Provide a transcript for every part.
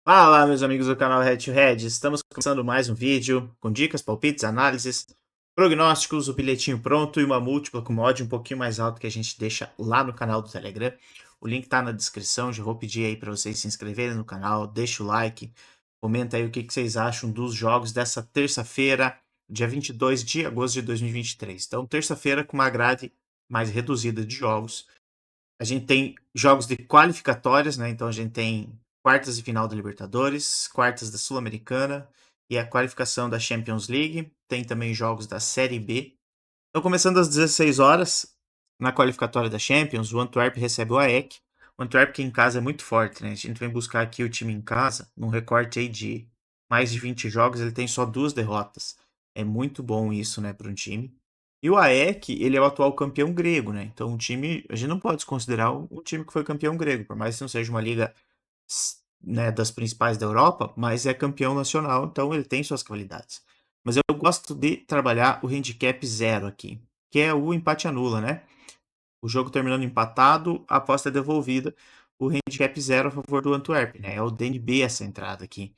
Fala, meus amigos do canal Head to Head. Estamos começando mais um vídeo com dicas, palpites, análises, prognósticos, o bilhetinho pronto e uma múltipla com mod um pouquinho mais alto que a gente deixa lá no canal do Telegram. O link tá na descrição. Já vou pedir aí para vocês se inscreverem no canal, deixa o like, comenta aí o que vocês acham dos jogos dessa terça-feira, dia 22 de agosto de 2023. Então, terça-feira com uma grade mais reduzida de jogos. A gente tem jogos de qualificatórias, né? Então a gente tem quartas de final da Libertadores, quartas da Sul-Americana e a qualificação da Champions League. Tem também jogos da Série B. Então, começando às 16 horas, na qualificatória da Champions, o Antwerp recebe o AEK. O Antwerp que em casa é muito forte, né? A gente vem buscar aqui o time em casa, num recorte aí de mais de 20 jogos, ele tem só 2 derrotas. É muito bom isso, né, para um time. E o AEK, ele é o atual campeão grego, né? Então, o time, a gente não pode desconsiderar um time que foi campeão grego, por mais que não seja uma liga, né, das principais da Europa, mas é campeão nacional, então ele tem suas qualidades. Mas eu gosto de trabalhar o handicap zero aqui, que é o empate anula, né? O jogo terminando empatado, a aposta é devolvida. O handicap zero a favor do Antwerp, né? É o DNB essa entrada aqui.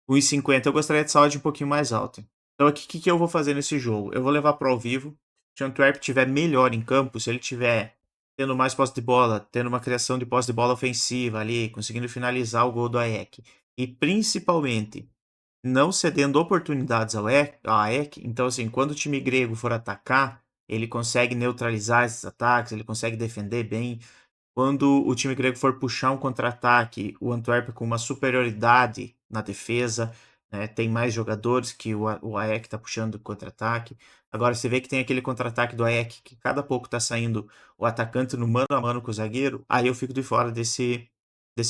1,50 eu gostaria de saúde um pouquinho mais alta. Então aqui, o que eu vou fazer nesse jogo? Eu vou levar para o ao vivo. Se o Antwerp tiver melhor em campo, se ele tiver tendo mais posse de bola, tendo uma criação de posse de bola ofensiva ali, conseguindo finalizar o gol do AEK, e principalmente não cedendo oportunidades ao AEK, então assim, quando o time grego for atacar, ele consegue neutralizar esses ataques, ele consegue defender bem. Quando o time grego for puxar um contra-ataque, o Antwerp com uma superioridade na defesa, né, tem mais jogadores que o AEK está puxando o contra-ataque. Agora você vê que tem aquele contra-ataque do AEK que cada pouco está saindo o atacante no mano a mano com o zagueiro, aí eu fico de fora desse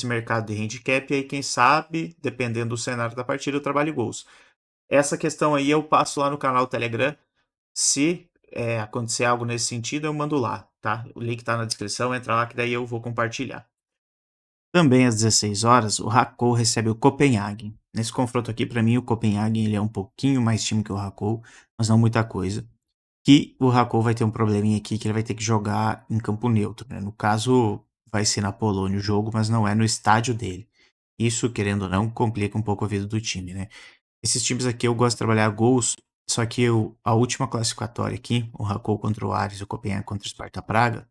mercado de handicap, e aí quem sabe, dependendo do cenário da partida, eu trabalho gols. Essa questão aí eu passo lá no canal Telegram. Se acontecer algo nesse sentido, eu mando lá, tá? O link tá na descrição, entra lá que daí eu vou compartilhar. Também às 16 horas, o Hakou recebe o Copenhagen. Nesse confronto aqui, para mim, o Copenhagen ele é um pouquinho mais time que o Hakou, mas não muita coisa. Que o Hakou vai ter um probleminha aqui que ele vai ter que jogar em campo neutro, né? No caso, vai ser na Polônia o jogo, mas não é no estádio dele. Isso, querendo ou não, complica um pouco a vida do time, né? Esses times aqui eu gosto de trabalhar gols, só que a última classificatória aqui, o Hakou contra o Ares e o Copenhague contra o Sparta Praga,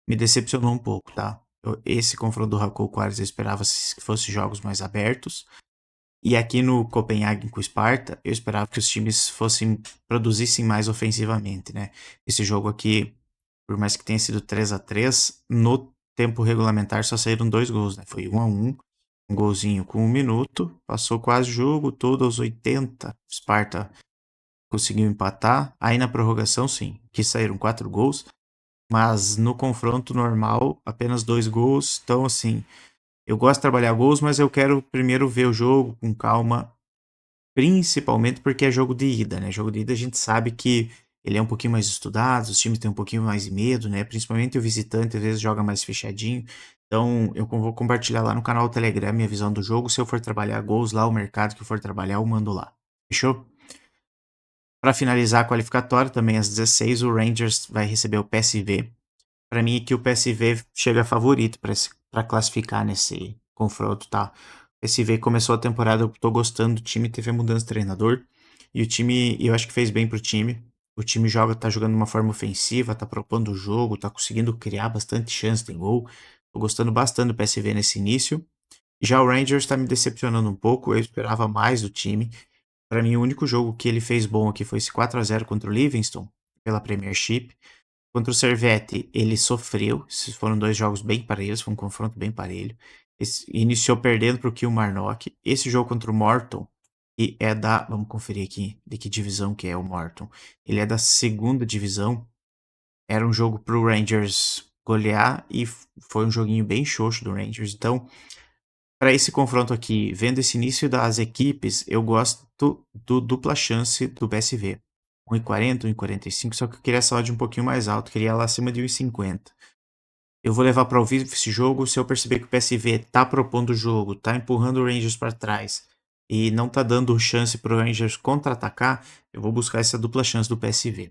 me decepcionou um pouco, tá? Esse confronto do Hakou com o Ares eu esperava que fossem jogos mais abertos. E aqui no Copenhague com o Sparta, eu esperava que os times produzissem mais ofensivamente, né? Esse jogo aqui, por mais que tenha sido 3-3, no tempo regulamentar só saíram 2 gols, né? Foi 1-1, um golzinho com 1 minuto, passou quase o jogo todo aos 80. Sparta conseguiu empatar. Aí na prorrogação, sim, que saíram 4 gols, mas no confronto normal, apenas 2 gols. Então, assim, eu gosto de trabalhar gols, mas eu quero primeiro ver o jogo com calma, principalmente porque é jogo de ida, né? Jogo de ida a gente sabe que ele é um pouquinho mais estudado, os times têm um pouquinho mais de medo, né? Principalmente o visitante às vezes joga mais fechadinho. Então eu vou compartilhar lá no canal Telegram minha visão do jogo. Se eu for trabalhar gols lá, o mercado que eu for trabalhar, eu mando lá. Fechou? Para finalizar a qualificatória, também às 16, o Rangers vai receber o PSV. Para mim, aqui o PSV chega favorito para classificar nesse confronto, tá? O PSV começou a temporada, eu tô gostando do time, teve a mudança de treinador. E o time, eu acho que fez bem pro time. O time tá jogando de uma forma ofensiva, tá propondo o jogo, tá conseguindo criar bastante chance de gol. Tô gostando bastante do PSV nesse início. Já o Rangers tá me decepcionando um pouco, eu esperava mais do time. Para mim, o único jogo que ele fez bom aqui foi esse 4-0 contra o Livingston, pela Premiership. Contra o Servette, ele sofreu. Esses foram 2 jogos bem parelhos, foi um confronto bem parelho. Iniciou perdendo para o Kilmarnock. Esse jogo contra o Morton, que é da. Vamos conferir aqui de que divisão que é o Morton. Ele é da segunda divisão. Era um jogo para o Rangers golear e foi um joguinho bem xoxo do Rangers. Então, para esse confronto aqui, vendo esse início das equipes, eu gosto do dupla chance do PSV. 1,40, 1,45, só que eu queria essa odd um pouquinho mais alto, queria lá acima de 1,50. Eu vou levar para o vivo esse jogo, se eu perceber que o PSV tá propondo o jogo, tá empurrando o Rangers para trás e não tá dando chance pro Rangers contra-atacar, eu vou buscar essa dupla chance do PSV.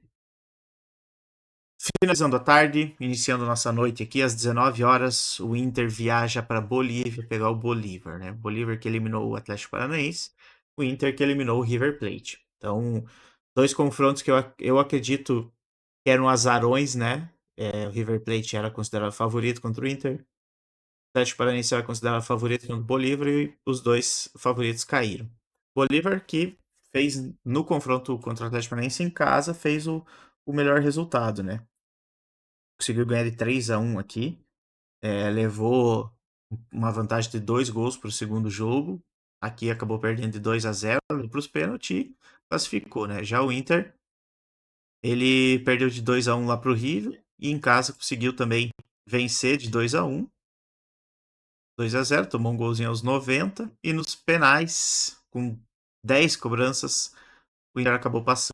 Finalizando a tarde, iniciando nossa noite aqui, às 19 horas, o Inter viaja para Bolívia pegar o Bolívar, né? Bolívar que eliminou o Atlético Paranaense, o Inter que eliminou o River Plate. Então, dois confrontos que eu acredito que eram azarões, né? O River Plate era considerado favorito contra o Inter, o Atlético Paranaense era considerado favorito contra o Bolívar e os dois favoritos caíram. Bolívar que fez no confronto contra o Atlético Paranaense em casa, fez o melhor resultado, né? Conseguiu ganhar de 3-1 aqui. Levou uma vantagem de 2 gols para o segundo jogo. Aqui acabou perdendo de 2-0 para os pênaltis e classificou, né? Já o Inter, ele perdeu de 2-1 lá para o River e em casa conseguiu também vencer de 2-1. 2-0, tomou um golzinho aos 90 e nos penais, com 10 cobranças, o Inter acabou passando.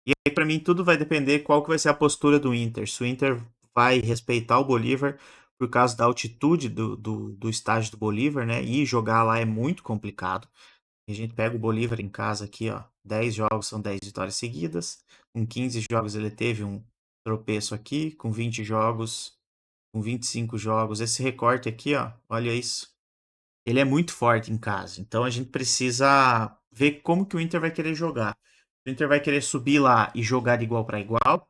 E aí, para mim, tudo vai depender qual que vai ser a postura do Inter. Se o Inter vai respeitar o Bolívar por causa da altitude do estádio do Bolívar, né? E jogar lá é muito complicado. A gente pega o Bolívar em casa aqui, ó. 10 jogos são 10 vitórias seguidas. Com 15 jogos ele teve um tropeço aqui. Com 20 jogos, com 25 jogos. Esse recorte aqui, ó. Olha isso. Ele é muito forte em casa. Então a gente precisa ver como que o Inter vai querer jogar. O Inter vai querer subir lá e jogar de igual para igual.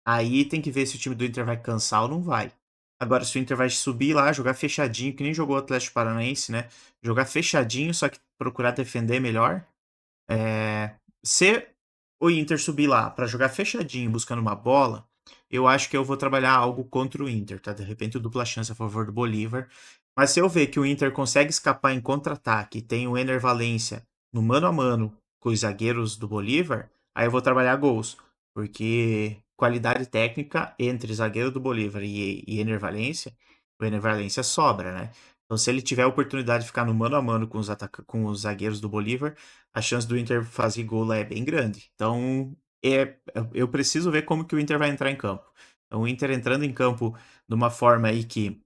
Aí tem que ver se o time do Inter vai cansar ou não vai. Agora, se o Inter vai subir lá, jogar fechadinho, que nem jogou o Atlético Paranaense, né? Jogar fechadinho, só que procurar defender melhor. Se o Inter subir lá para jogar fechadinho, buscando uma bola, eu acho que eu vou trabalhar algo contra o Inter, tá? De repente, dupla chance a favor do Bolívar. Mas se eu ver que o Inter consegue escapar em contra-ataque, tem o Ener Valencia no mano a mano com os zagueiros do Bolívar, aí eu vou trabalhar gols. Porque qualidade técnica entre zagueiro do Bolívar e Ener Valencia, o Ener Valencia sobra, né? Então, se ele tiver a oportunidade de ficar no mano a mano com os zagueiros do Bolívar, a chance do Inter fazer gol lá é bem grande. Então, eu preciso ver como que o Inter vai entrar em campo. Então, o Inter entrando em campo de uma forma aí que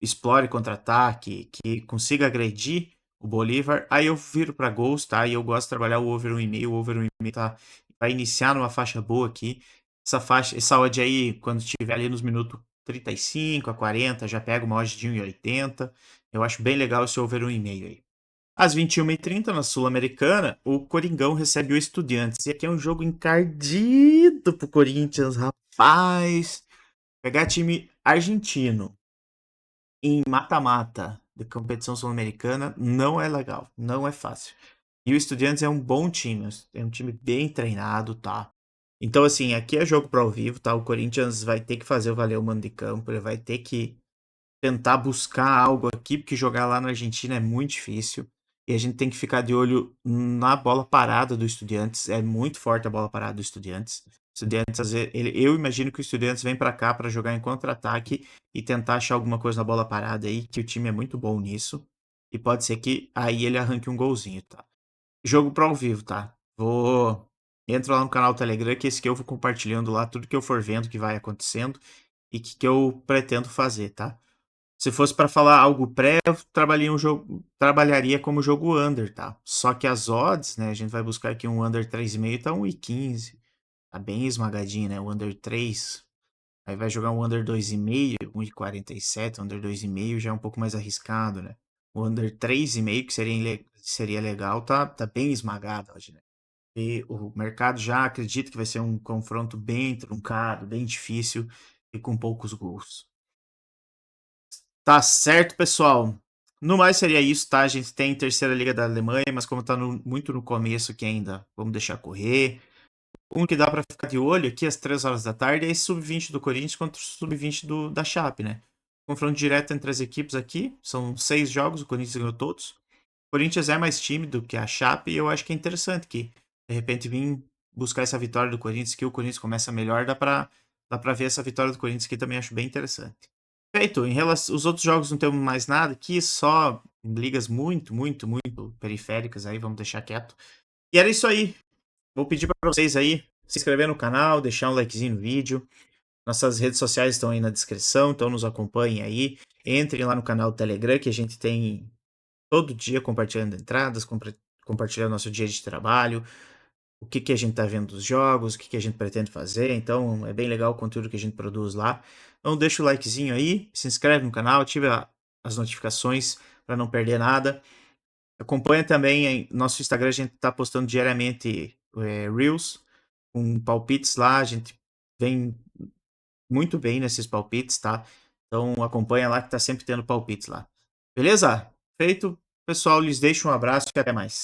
explore contra-ataque, que consiga agredir o Bolívar, aí eu viro para gols, tá? E eu gosto de trabalhar o over 1,5, o over 1,5 tá? Vai iniciar numa faixa boa aqui. Essa faixa, essa odd aí, quando estiver ali nos minutos 35 a 40, já pega uma odd de 1,80. Eu acho bem legal esse over 1,5 aí. Às 21h30, na Sul-Americana, o Coringão recebe o Estudiantes. E aqui é um jogo encardido pro Corinthians, rapaz. Pegar time argentino em mata-mata de competição sul-americana não é legal, não é fácil. E o Estudiantes é um bom time, é um time bem treinado, tá? Então, assim, aqui é jogo para ao vivo, tá? O Corinthians vai ter que fazer valer o mando de campo, ele vai ter que tentar buscar algo aqui, porque jogar lá na Argentina é muito difícil. E a gente tem que ficar de olho na bola parada do Estudiantes. É muito forte a bola parada do Estudiantes. Estudiantes, às vezes, eu imagino que o Estudiantes vem para cá para jogar em contra-ataque e tentar achar alguma coisa na bola parada aí, que o time é muito bom nisso. E pode ser que aí ele arranque um golzinho, tá? Jogo pro ao vivo, tá? Entra lá no canal Telegram, que esse que eu vou compartilhando lá tudo que eu for vendo que vai acontecendo e que eu pretendo fazer, tá? Se fosse para falar algo pré, eu trabalharia como jogo under, tá? Só que as odds, né? A gente vai buscar aqui um under 3,5, tá 1,15. Tá bem esmagadinho, né? O under 3. Aí vai jogar um under 2,5, 1,47. Under 2,5 já é um pouco mais arriscado, né? O under 3,5, que seria legal, tá bem esmagado hoje, né? E o mercado já acredita que vai ser um confronto bem truncado, bem difícil e com poucos gols. Tá certo, pessoal. No mais seria isso, tá? A gente tem terceira liga da Alemanha, mas como tá muito no começo aqui ainda, vamos deixar correr. Um que dá pra ficar de olho aqui às 3 horas da tarde é esse sub-20 do Corinthians contra o sub-20 da Chape, né? Confronto direto entre as equipes aqui, são 6 jogos, o Corinthians ganhou todos. O Corinthians é mais tímido que a Chape e eu acho que é interessante que, de repente, vir buscar essa vitória do Corinthians, que o Corinthians começa melhor, dá pra ver essa vitória do Corinthians que também acho bem interessante. Feito, em relação aos outros jogos não temos mais nada aqui, só ligas muito, muito, muito periféricas aí, vamos deixar quieto. E era isso aí. Vou pedir para vocês aí se inscrever no canal, deixar um likezinho no vídeo. Nossas redes sociais estão aí na descrição, então nos acompanhem aí. Entrem lá no canal do Telegram, que a gente tem todo dia compartilhando entradas, compartilhando nosso dia de trabalho. o que que a gente tá vendo dos jogos, o que que a gente pretende fazer, então é bem legal o conteúdo que a gente produz lá. Então deixa o likezinho aí, se inscreve no canal, ativa as notificações para não perder nada. Acompanha também em nosso Instagram, a gente tá postando diariamente Reels com palpites lá, a gente vem muito bem nesses palpites, tá? Então acompanha lá que tá sempre tendo palpites lá. Beleza? Feito, pessoal, lhes deixo um abraço e até mais.